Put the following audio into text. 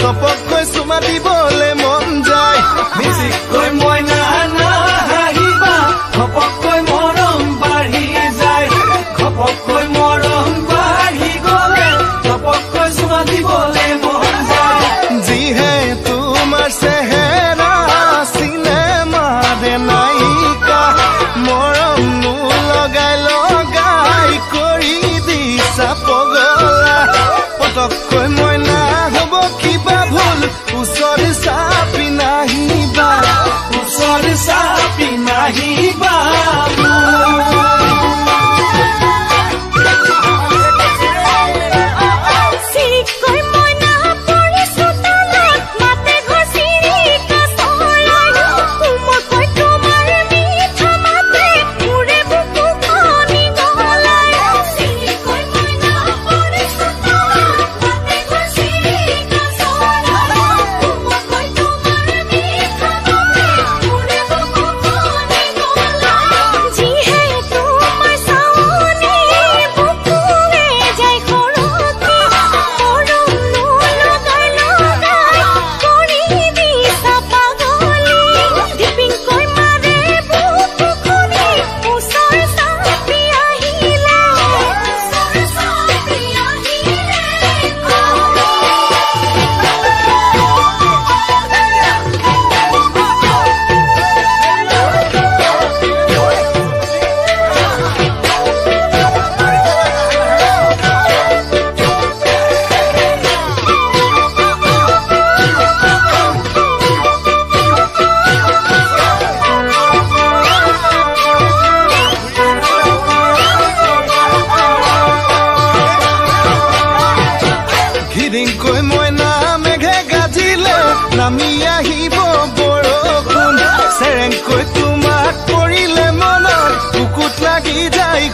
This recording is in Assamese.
চপককৈ চুমা দিবলৈ মন যায় মিচিককৈ মইনা নাহিবা ঘপককৈ মৰম বাঢ়ি যায় ঘপককৈ মৰম বাঢ়ি গলে চপককৈ চুমা দিবলৈ মন যায় যিহে তোমাৰ চেহেৰা চিনেমা দে নায়িকা মৰম লগাই লগাই কৰি দিছা পগলা পটককৈ মইনা হ'ব কিবা ভুল ওচৰ চাপি নাহিবা ওচৰ চাপি নাহিবা ধিৰিংকৈ মইনা মেঘে গাজিলে নামি আহিব বৰষুণ চেৰেংকৈ তোমাক পৰিলে মনত বুকুত লাগি যায়